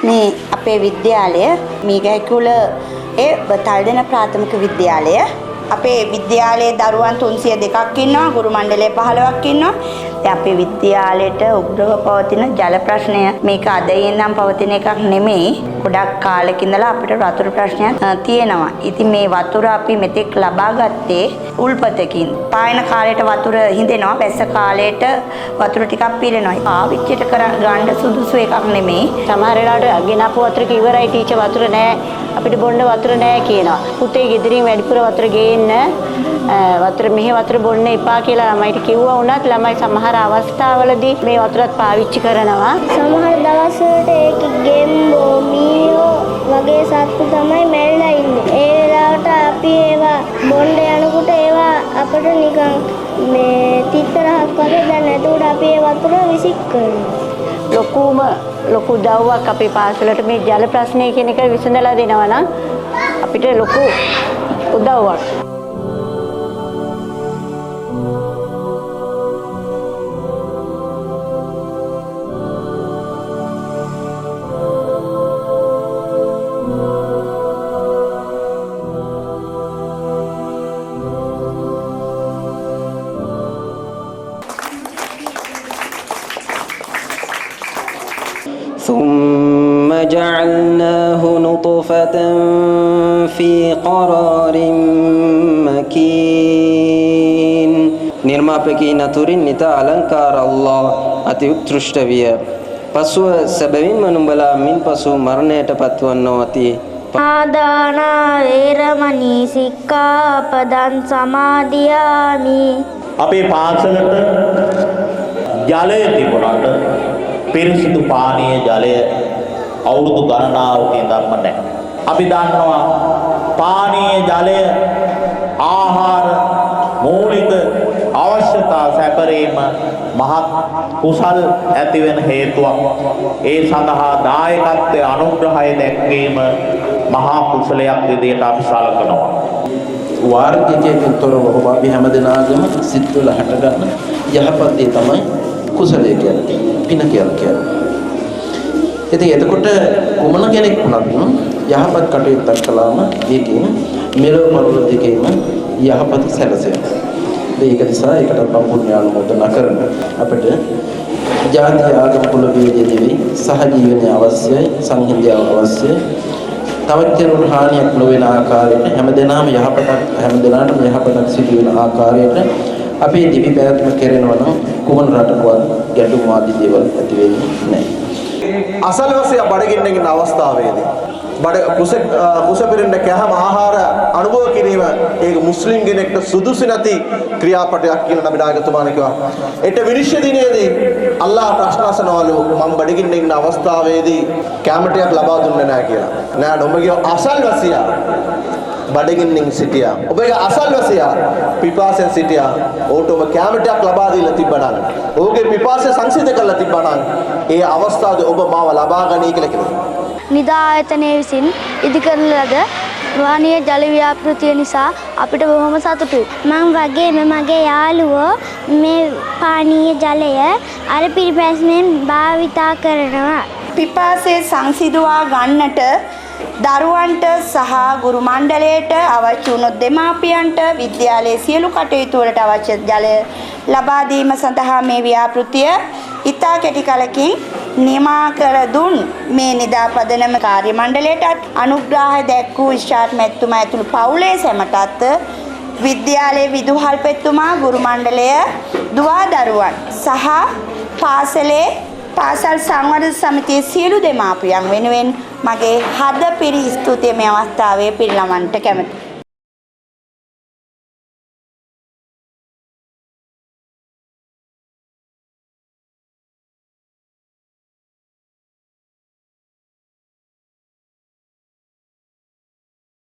මේ අපේ විද්‍යාලය මීගැකුල තල්දෙන ප්‍රාථමික විද්‍යාලය අපේ විද්‍යාලයේ දරුවන් 302ක් ඉන්නවා ගුරු මණ්ඩලය 15ක් ඉන්නවා. අපේ විද්‍යාලයට උග්‍රව පවතින ජල ප්‍රශ්නය මේක අද ඉඳන් පවතින එකක් නෙමෙයි. ගොඩක් කාලෙක ඉඳලා අපිට වතුර ප්‍රශ්නයක් තියෙනවා. ඉතින් මේ වතුර අපි මෙතෙක් ලබා ගත්තේ උල්පතකින්. පායන කාලයට වතුර හිඳෙනවා, වැස්ස කාලයට වතුර ටිකක් පිරෙනවා. පාවිච්චිට ගන්න සුදුසු එකක් නෙමෙයි. සමහර වෙලාවට ගෙනපු වතුරක ඉවරයි ටීචර් වතුර නැහැ. අපිට බොන්න වතුර නැහැ කියනවා. පුතේ ගෙදරින් වැඩිපුර වතුර ගේන්න වතුර මෙහි වතුර බොන්න එපා කියලා ළමයිට කිව්වා වුණත් ළමයි සමහර අවස්ථාවලදී මේ වතුරත් පාවිච්චි කරනවා. සමහර දවස්වලට ඒකේ ගෙම්බෝ මීයෝ වගේ සත්තු තමයි මැරිලා ඉන්නේ. ඒ වෙලාවට අපි ඒවා බොන්න යනකොට ඒවා අපිට නිකන් මේ තිත්තරහක් වගේ දැන් එතකොට අපි ඒ වතුර විසික් කරනවා. ලොකු උදව්වක් අපේ පාසලට මේ ජල ප්‍රශ්නය කියන එක විසඳලා දෙනවා නම් අපිට ලොකු උදව්වක්. ثم جعلناه نطفة في قرار مكين නිර්මාපකී නතුරින් නිතා අලංකාර අල්ලාහ් අති උත්කෘෂ්ඨ විය. පසුව සැබවින්ම නුඹලා මින් පසු මරණයට පත්වන්නෝ ඇති. ආදාන වේරමණී සික්ඛාපදං සමාදියාමි. අපේ පාසලට ජලය තිබුණාට පිරිසිදු පානීය ජලය අවුරුදු ගණනාවකින් ඉඳන්ම නැහැ. අපි දන්නවා පානීය ජලය ආහාර මූලික අවශ්‍යතා සැපරීම මහත් කුසල් ඇති වෙන හේතුවක්. ඒ සඳහා දායකත්වයේ අනුග්‍රහය දැක්වීම මහා කුසලයක් විදිහට අපි සලකනවා. වාර්ගිකයෙන් තොරව ඔබ අපි හැමදෙනාගම සිත්වල හටගන්න යහපත් දේ තමයි කුසලය කියන්නේ, පින කියන්නේ. ඉතින් එතකොට කොමන කෙනෙක් වුණත් යහපත් කටයුත්තක් කළාම ඒකෙන් මෙලොව පරලොව දෙකේම යහපත සැලසෙනවා. ඒක නිසා ඒකට සම්පූර්ණ අනුමೋದනා කරන අපිට ජාති ආගම කුල වේද දෙවි සහජීවනය අවශ්‍යයි, සංහිඳියාව අවශ්‍යයි. තවත් කෙනෙකුට හානියක් නොවන ආකාරයට හැමදෙනාම හැමදෙනාටම යහපතක් සිදු වෙන ආකාරයට අපේ දිවි පැවැත්ම කෙරෙනවා නම් කුමන රටකවත් ගැටුම් ආදී දේවල් ඇති වෙන්නේ නැහැ. අසල්වැසිය බඩගින්න ඉන්න අවස්ථාවේදී කුස පිරෙන්න කැම ආහාර අනුභව කිරීම ඒක මුස්ලිම් කෙනෙක්ට සුදුසු නැති ක්‍රියාපටයක් කියලා නබි නායකතුමාණන් කිව්වා. ඒට විනිශ්චය දිනේදී අල්ලාහ් ප්‍රශ්න අසනවලු මම බඩගින්න ඉන්න අවස්ථාවේදී කැමටයක් ලබා දුන්නේ නැහැ කියලා. නෑ ඔබගේ අසල්වැසියා බඩගින්නින් සිටියා. ඔබගේ අසල්වැසියා පිපාසයෙන් සිටියා. ඕට ඔබ කැමටයක් ලබා දීලා තිබ්බනම් ඔහුගේ පිපාසය සංසිඳ කරලා තිබ්බනම් ඒ අවස්ථාවේ ඔබ මාව ලබා ගනී කියලා කිව්වා. නිදා ආයතනයේ විසින් ඉදිකරන ලද පානීය ජල ව්‍යාපෘතිය නිසා අපිට බොහොම සතුටුයි. මම වගේම මගේ යාළුවෝ මේ පානීය ජලය අර පිරිපැස්මෙන් භාවිතා කරනවා. පිපාසය සංසිඳවා ගන්නට දරුවන්ට සහ ගුරු මණ්ඩලයට අවශ්‍ය වුණොත් දෙමාපියන්ට විද්‍යාලයේ සියලු කටයුතු වලට අවශ්‍ය ජලය ලබා දීම සඳහා මේ ව්‍යාපෘතිය ඉතා කෙටි කලකින් නිමා කර දුන් මේ නිදාපදනම කාර්ය මණ්ඩලයටත් අනුග්‍රහය දැක්වූ ඉෂාත් මැතිතුමා ඇතුළු පවුලේ සැමටත් විද්‍යාලයේ විදුහල්පතිතුමා ගුරු මණ්ඩලය දුවා දරුවන් සහ පාසල් සංවර්ධන සමිතියේ සියලු දෙමාපියන් වෙනුවෙන් මගේ හදපිරි ස්තුතිය මේ අවස්ථාවේ පිරිනමන්නට කැමැතියි.